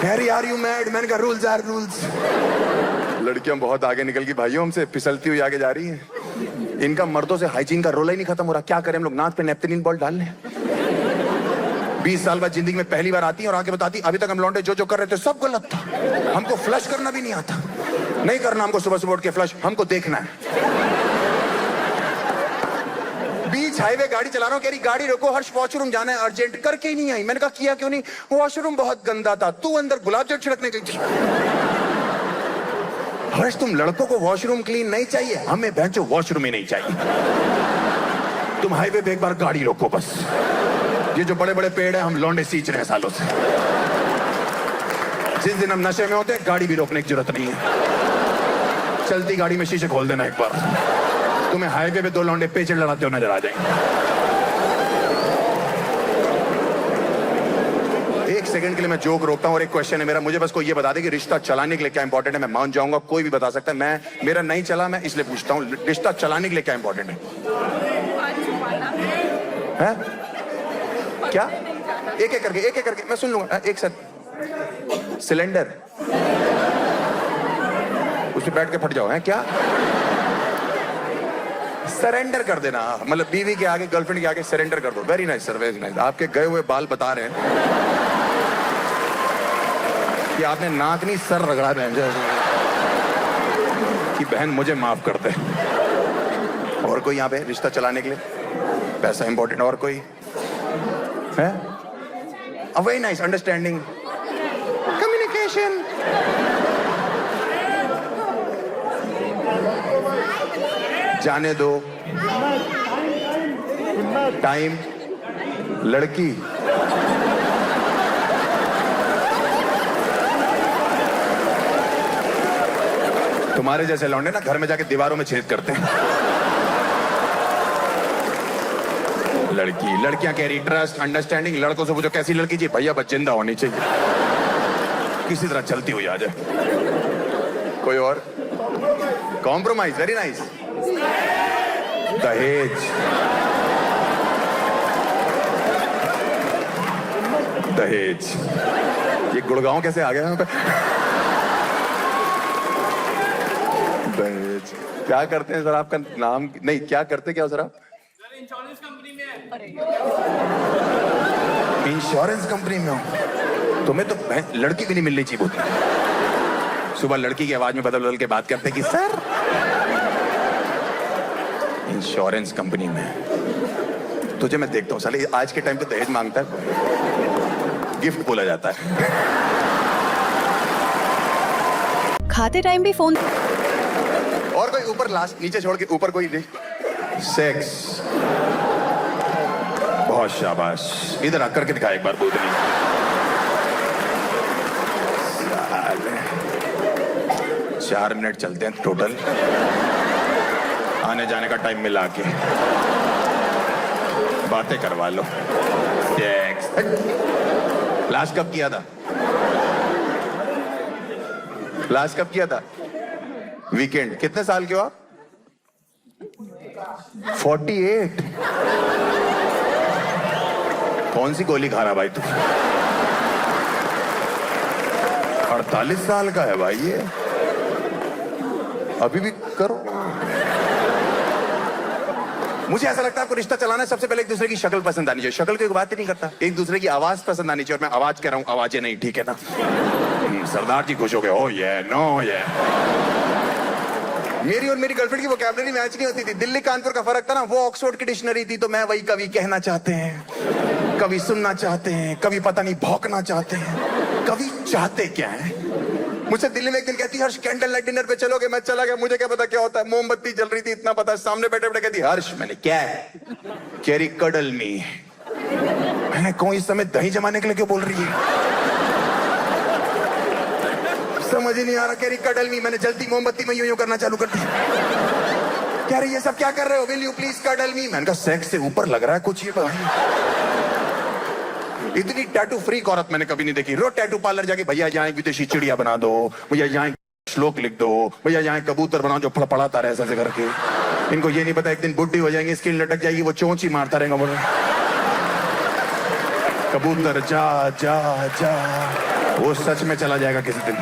Harry, are you mad? मैंने कहा rules are rules. लड़कियां बहुत आगे निकल गई भाइयों हमसे, फिसलती हुई आगे जा रही हैं। इनका मर्दों से हाइजीन का रोला ही नहीं खत्म हो रहा। क्या करें हम लोग, नाक पे नेपथलीन बॉल डाल लें? 20 साल बाद जिंदगी में पहली बार आती है और आके बताती अभी तक हम लौंडे जो जो कर रहे थे सब गलत था, हमको फ्लश करना भी नहीं आता। नहीं करना हमको सुबह सुबह उठ के फ्लश, हमको देखना है। बीच हाईवे गाड़ी चला रहा हूँ, कह रही गाड़ी रोको हर्ष वॉशरूम जाना है अर्जेंट, करके ही नहीं आई। मैंने कहा किया क्यों नहीं? वॉशरूम बहुत गंदा था, तू अंदर गुलाब जल छिड़कने गई थी। हर्ष तुम लड़कों को वॉशरूम क्लीन नहीं चाहिए, हमें भैंचो वॉशरूम ही नहीं चाहिए। तुम हाईवे पे एक बार गाड़ी रोको बस। ये जो बड़े बड़े पेड़ है हम लौंडे सींच रहे हैं सालों से। जिस दिन हम नशे में होते हैं गाड़ी भी रोकने की जरूरत नहीं है। चलती गाड़ी में शीशे खोल देना एक बार, तुम्हें हाईवे पे 2 लौंडे पेचड़ लड़ाते हो नजर आ जाएंगे। एक सेकंड के लिए मैं जोक रोकता हूं और एक क्वेश्चन है मेरा, मुझे बस कोई ये बता दे कि रिश्ता चलाने के लिए क्या इंपॉर्टेंट है। मैं मान जाऊंगा, कोई भी बता सकता है। मेरा नहीं चला, मैं इसलिए पूछता हूं, रिश्ता चलाने के लिए क्या इंपॉर्टेंट है? क्या? एक एक करके मैं सुन लूंगा। एक साथ सिलेंडर उस पे बैठ के फट जाओ है क्या? सरेंडर कर देना, मतलब बीवी के आगे, गर्लफ्रेंड के आगे सरेंडर कर दो। Very nice sir, very nice. आपके गए हुए बाल बता रहे हैं कि आपने नाक नहीं सर रगड़ा बहन कि बहन मुझे माफ कर दे। और कोई यहाँ पे रिश्ता चलाने के लिए? पैसा इंपॉर्टेंट। और कोई है? Very nice, understanding, communication. जाने दो, टाइम, लड़की, तुम्हारे जैसे लौंडे ना घर में जाके दीवारों में छेद करते हैं। लड़की, लड़कियां कह रही ट्रस्ट, अंडरस्टैंडिंग। लड़कों से पूछो कैसी लड़की चाहिए? भैया बस जिंदा होनी चाहिए, किसी तरह चलती हुई आ जाए। कोई और? Compromise, very nice. दहेज, दहेज, ये गुड़गांव कैसे आ गया यहाँ पे? दहेज क्या करते हैं सर? आपका नाम नहीं, क्या करते क्या हो सर आप? इंश्योरेंस कंपनी में है। इंश्योरेंस कंपनी में हो? तुम्हें तो लड़की भी नहीं मिलनी चाहिए होती। सुबह लड़की की आवाज में बदल बदल के बात करते कि सर इंश्योरेंस कंपनी में। तुझे मैं देखता हूँ साले, आज के टाइम पे दहेज मांगता है, गिफ्ट बोला जाता है। खाते टाइम भी फोन। और कोई ऊपर, लास्ट नीचे छोड़ के ऊपर कोई नहीं। सेक्स, बहुत शाबाश। इधर आकर के दिखा एक बार बोतनी। 4 मिनट चलते हैं टोटल, आने जाने का टाइम मिला के बातें करवा लो। सेक्स लास्ट कब किया था? लास्ट कब किया था? वीकेंड। कितने साल के हो आप? 48। कौन सी गोली खा रहा भाई तू? 48 साल का है भाई ये, अभी भी करो। मुझे ऐसा लगता है आपको रिश्ता चलाना है, सबसे पहले एक दूसरे की शक्ल पसंद आनी चाहिए। शक्ल की बात ही नहीं करता, एक दूसरे की आवाज पसंद आनी चाहिए। और मैं आवाज कह रहा हूं, आवाजें नहीं, ठीक है ना? सरदार जी खुश हो गए। ओ ये नो ये। मेरी और मेरी गर्लफ्रेंड की वोकैबुलरी मैच नहीं होती थी। दिल्ली कानपुर का फर्क था ना, वो ऑक्सफोर्ड की डिक्शनरी थी, तो मैं वही कभी कहना चाहते हैं, कभी सुनना चाहते हैं, कभी पता नहीं भौंकना चाहते हैं, कभी चाहते क्या है। मुझसे दिल्ली में एक दिन कहती हर्ष कैंडल लाइट डिनर पे चलोगे? मैं चला गया, मुझे क्या पता क्या होता है। मोमबत्ती जल रही थी, इतना पता। सामने बैठे बैठे कहती हर्ष, मैंने क्या है? कैरी कडल मी। मैंने कौन इस समय दही जमाने के लिए क्यों बोल रही है? समझ ही नहीं आ रहा। कैरी कडल मी। मैंने जलती मोमबत्ती में यूं यूं करना चालू कर दी। कह रही ये सब क्या कर रहे हो? विल यू प्लीज कडल मी। मैंने कहा सेक्स से ऊपर लग रहा है कुछ ये भाई। इतनी टैटू फ्री औरत मैंने कभी नहीं देखी। रोज टैटू पार्लर जाके भैया यहाँ एक विदेशी चिड़िया बना दो, भैया यहाँ श्लोक लिख दो, भैया यहाँ कबूतर बनाओ जो फड़फड़ाता रहे ऐसे करके। इनको ये नहीं पता एक दिन बुढ़ी हो जाएंगे, स्किन लटक जाएगी, वो चोंच ही मारता रहेगा बोले कबूतर जा जा जा। वो सच में चला जाएगा किसी दिन।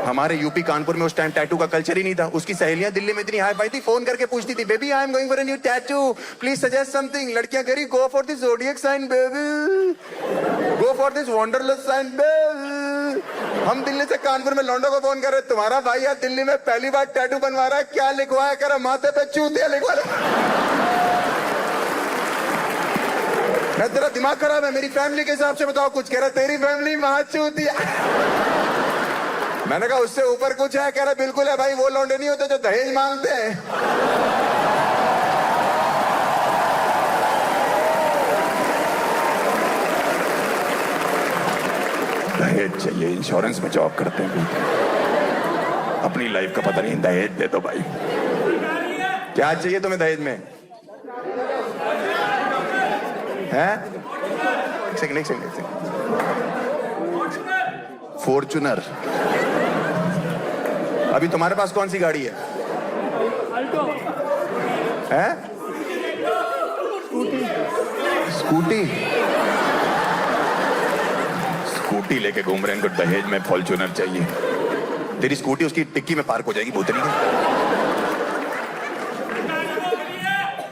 हमारे यूपी कानपुर में उस टाइम टैटू का कल्चर ही नहीं था। उसकी सहेलियां दिल्ली में इतनी हाई फाई थी, फोन करके पूछती थी, baby I am going for a new tattoo, please suggest something. लड़कियां कह रही, go for this zodiac sign baby, go for this wanderlust sign baby. हम दिल्ली से कानपुर में लौंडो को फोन कर रहे, तुम्हारा भाई यार दिल्ली में पहली बार टैटू बनवा रहा है, क्या लिखवाया? कह रहा माथे पे चूतिया लिखवा ले। मैं, तेरा दिमाग खराब है, मेरी फैमिली के हिसाब से बताओ कुछ। कह रहा तेरी फैमिली मां चूतिया। मैंने कहा उससे ऊपर कुछ है? कह रहा बिल्कुल है भाई, वो लौंडे नहीं होते जो दहेज मांगते हैं। दहेज चाहिए, इंश्योरेंस में जॉब करते हैं, अपनी लाइफ का पता नहीं, दहेज दे दो भाई। क्या चाहिए तुम्हें दहेज में? हैं? एक सेकंड। फॉर्च्यूनर। अभी तुम्हारे पास कौन सी गाड़ी है? हैं? स्कूटी। स्कूटी लेके घूम रहे हैं, इनको दहेज में फॉर्च्यूनर चाहिए। तेरी स्कूटी उसकी टिक्की में पार्क हो जाएगी भूतनी में।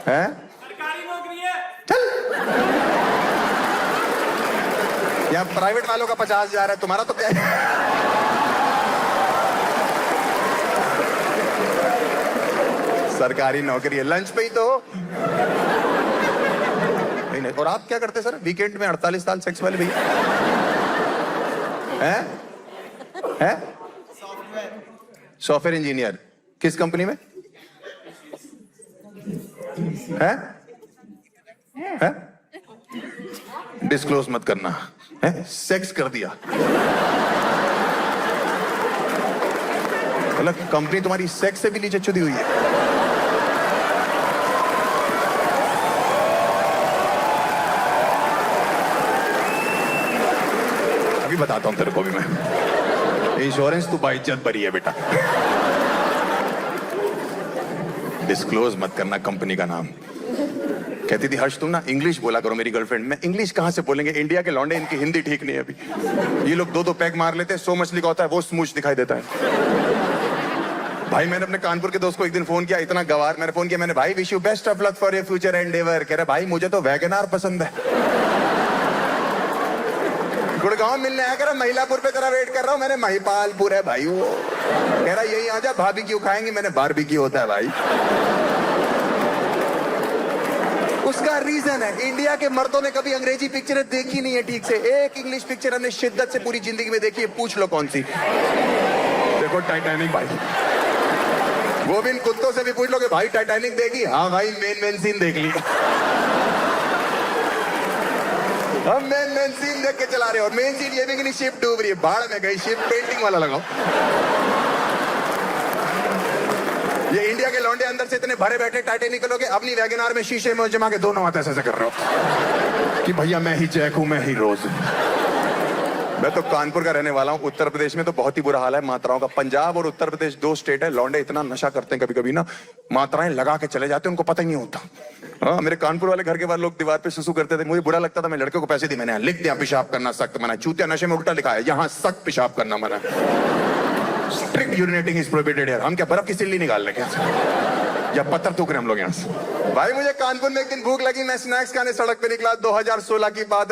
हैं? सरकारी नौकरी है। चल। यहाँ प्राइवेट वालों का 50,000 है, तुम्हारा तो क्या है? सरकारी नौकरी है, लंच पे ही तो। नहीं। और आप क्या करते सर वीकेंड में? 48 साल सेक्स वाले भैया हैं? Software engineer. किस कंपनी में? हैं? डिस्क्लोज मत करना। है? सेक्स कर दिया मतलब कंपनी तुम्हारी सेक्स से भी नीचे चुदी हुई है। अभी बताता हूं तेरे को भी मैं। इंश्योरेंस तू बाइज्जत भरी है बेटा। डिस्क्लोज मत करना कंपनी का नाम। कहती थी हर्ष तुम ना इंग्लिश बोला करो मेरी गर्लफ्रेंड। मैं इंग्लिश कहां से बोलेंगे, इंडिया के लौंडे, इनकी हिंदी ठीक नहीं है अभी। ये लोग 2-2 पैग मार लेते हैं, सो मछली का होता है वो स्मूच दिखाई देता है। भाई मैंने अपने कानपुर के दोस्त को एक दिन फोन किया, इतना गवार। मैंने फोन किया, मैंने भाई wish you best of luck for your future Endeavour. कह रहा भाई मुझे तो वैगनआर पसंद है। गुड़गांव मिलने आया, कह रहा महिलापुर पे तेरा वेट कर रहा हूँ। मैंने महिपालपुर है भाई वो। कह रहा यही आजा, भाभी क्यों खाएंगे? मैंने बारबेक्यू होता है भाई। उसका रीजन है इंडिया के मर्दों ने कभी अंग्रेजी पिक्चरें देखी नहीं है ठीक से। एक इंग्लिश पिक्चर हमने शिद्दत से पूरी जिंदगी में देखी है, पूछ लो कौन सी? देखो टाइटैनिक भाई। वो भी इन कुत्तों से भी पूछ लोगे भाई टाइटैनिक देखी? हाँ भाई मेन सीन देख लिया। हम मेन सीन देख के चला रहे हैं। और मेन सीन ये भी कि नहीं शिप डूब रही है, बाढ़ में गई शिप, पेंटिंग वाला लगाओ। ये इंडिया के लौंडे अंदर से इतने भरे बैठे टाइटैनिक लोगे, अपनी वैगनआर में शीशे में जमा के दोनों हाथ ऐसे कर रहे हो कि भैया मैं ही जैक हूं, मैं ही रोज। मैं तो कानपुर का रहने वाला हूं। उत्तर प्रदेश में तो बहुत ही बुरा हाल है मात्राओं का। पंजाब और उत्तर प्रदेश 2 स्टेट है, लौंडे इतना नशा करते हैं कभी कभी ना, मात्राएं लगा के चले जाते हैं, उनको पता ही नहीं होता। हाँ, मेरे कानपुर वाले घर के बाहर लोग दीवार पे सुसु करते थे, मुझे बुरा लगता था। मैं लड़के को पैसे दिए, मैंने लिख दिया पेशाब करना सख्त मना। चूतिया नशे में उल्टा लिखा है, यहाँ सख्त पेशाब करना मना। स्ट्रिक्ट यूरिनेटिंग इज प्रोहिबिटेड यार। हम क्या बर्फ की सिल्ली निकाल रहे क्या या पत्थर थूक रहे हम लोग यहाँ से? भाई मुझे कानपुर में एक दिन भूख लगी, मैं स्नैक्स खाने सड़क पे निकला। 2016 की बात है।